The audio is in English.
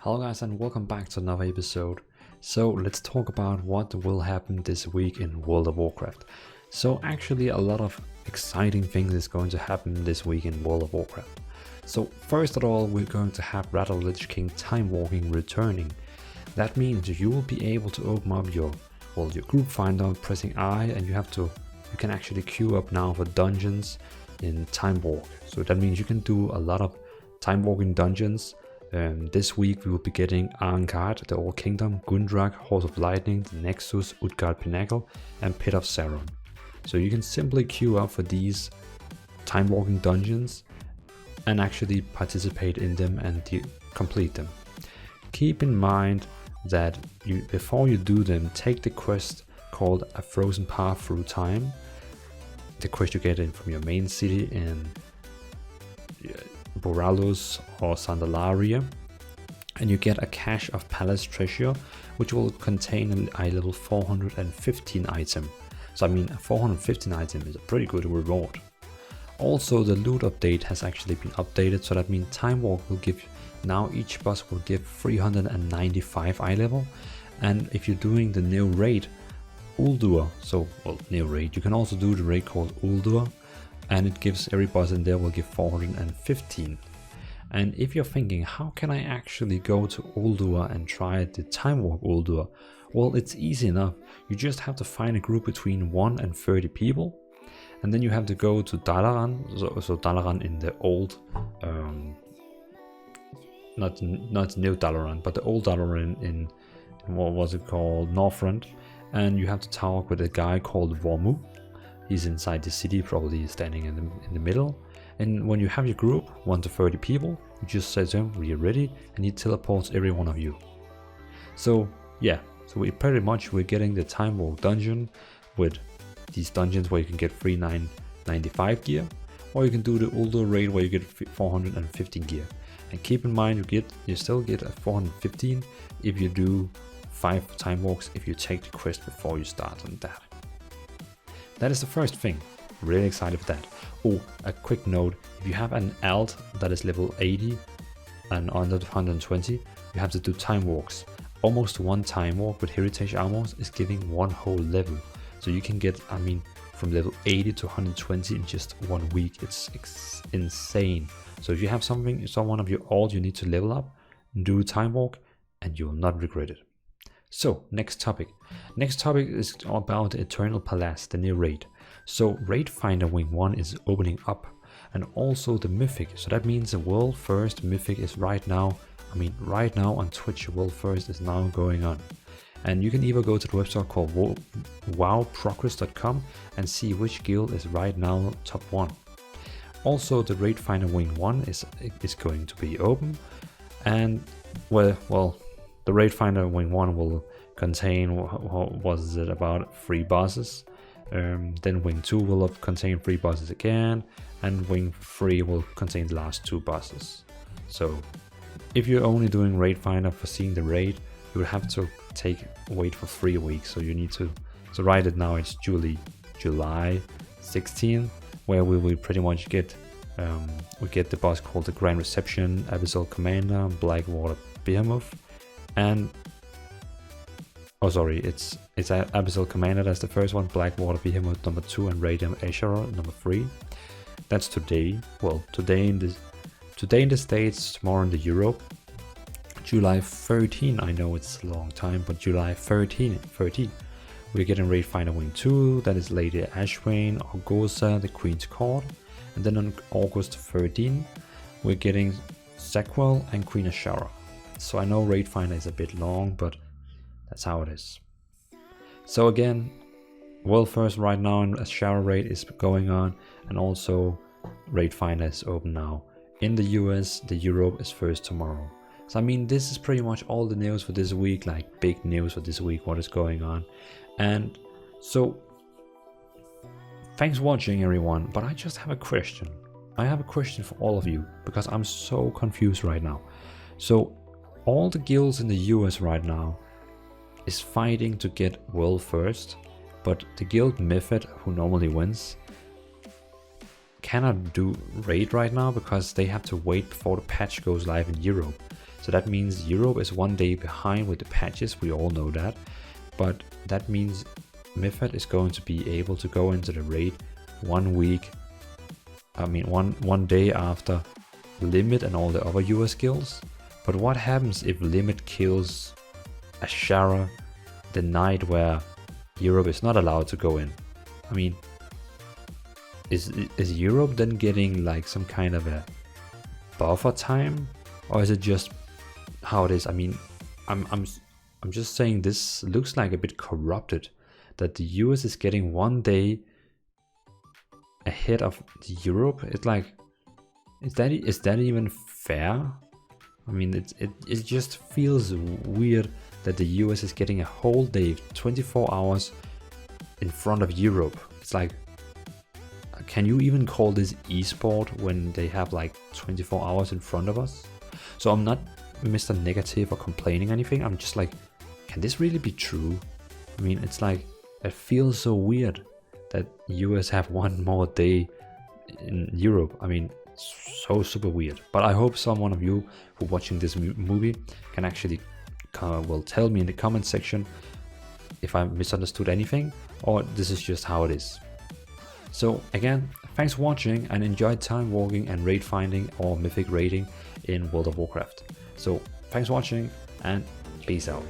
Hello guys and welcome back to another episode. So let's talk about what will happen this week in World of Warcraft. So actually a lot of exciting things is going to happen this week in World of Warcraft. So first of all, we're going to have Rattle Lich King Timewalking returning. That means you will be able to open up your group finder pressing I, and you can actually queue up now for dungeons in Timewalk. So that means you can do a lot of Timewalking dungeons. This week we will be getting Arnkard, the Old Kingdom, Gundrak, Horse of Lightning, the Nexus, Utgard Pinnacle, and Pit of Saron. So you can simply queue up for these Timewalking dungeons and actually participate in them and complete them. Keep in mind that before you do them, take the quest called A Frozen Path Through Time. The quest you get in from your main city in Boralus or Sandalaria, and you get a cache of palace treasure which will contain a level 415 item. So I mean, a 415 item is a pretty good reward. Also, the loot update has actually been updated, so that means Timewalk will give, now each boss will give 395 eye level, and if you're doing the new raid Ulduar, new raid, you can also do the raid called Ulduar, and it gives every boss in there will give 415. And if you're thinking, how can I actually go to Ulduar and try the Timewalk Ulduar? Well, it's easy enough. You just have to find a group between 1 and 30 people, and then you have to go to Dalaran. So Dalaran in the old, not new Dalaran, but the old Dalaran in what was it called, Northrend, and you have to talk with a guy called Vormu. He's inside the city, probably standing in the middle. And when you have your group, 1 to 30 people, you just say to him, "We are ready," and he teleports every one of you. So yeah, so we're getting the Timewalk dungeon with these dungeons where you can get 395 gear, or you can do the Ulduar raid where you get 415 gear. And keep in mind, you still get a 415 if you do 5 Timewalks if you take the quest before you start on that. That is the first thing. Really excited for that. Oh, a quick note, if you have an alt that is level 80 and under 120, you have to do time walks. Almost one time walk with heritage armors is giving one whole level. So you can get, from level 80 to 120 in just 1 week. It's insane. So if you have someone of your alt you need to level up, do time walk and you will not regret it. So, next topic. Next topic is about the Eternal Palace, the new raid. So, Raid Finder Wing 1 is opening up, and also the Mythic. So that means the World First Mythic is right now on Twitch, World First is now going on. And you can either go to the website called wowprogress.com and see which guild is right now top 1. Also, the Raid Finder Wing 1 is going to be open, and the Raid Finder Wing 1 will contain, about 3 bosses. Then Wing 2 will contain 3 bosses again, and Wing 3 will contain the last 2 bosses. So if you're only doing Raid Finder for seeing the raid, you will have to wait for 3 weeks. So you need to, right it now it's July 16, where we will pretty much get the boss called the Grand Reception, Abyssal Commander, Blackwater Behemoth, and it's Abyssal Commander, that's the first one, Blackwater Behemoth number 2, and Radiant Asherah number 3. That's today. Well, today in the States, tomorrow in the Europe. July 13, I know it's a long time, but July 13, we're getting Raid Finder Wing 2, that is Lady Ashwayne, Orgosa, the Queen's Court, and then on August 13, we're getting Sakwal and Queen Ashara. So I know Raid Finder is a bit long, but that's how it is. So again, World First right now in Ashara raid is going on, and also Raid Finder is open now. In the US, the Europe is first tomorrow. So this is pretty much all the news for this week, like big news for this week, what is going on. And so, thanks for watching everyone, but I just have a question. I have a question for all of you, because I'm so confused right now. So, all the guilds in the US right now is fighting to get World First, but the guild Mythic, who normally wins, cannot do raid right now because they have to wait before the patch goes live in Europe. So that means Europe is 1 day behind with the patches, we all know that. But that means Mythic is going to be able to go into the raid 1 week, one day after Limit and all the other US guilds. But what happens if Limit kills Ashara the night where Europe is not allowed to go in? I mean, is Europe then getting like some kind of a buffer time, or is it just how it is? I mean, I'm just saying this looks like a bit corrupted, that the US is getting 1 day ahead of Europe. It's like, is that even fair? I mean, it just feels weird that the US is getting a whole day, 24 hours in front of Europe. It's like, can you even call this esport when they have like 24 hours in front of us? So I'm not Mr. Negative or complaining anything. I'm just like, can this really be true? I mean, it's like, it feels so weird that US have 1 more day in Europe. I mean, so super weird. But I hope someone of you who watching this movie can actually will tell me in the comment section if I misunderstood anything, or this is just how it is. So again, thanks for watching, and enjoy time walking and raid finding or mythic raiding in World of Warcraft. So thanks for watching, and peace out.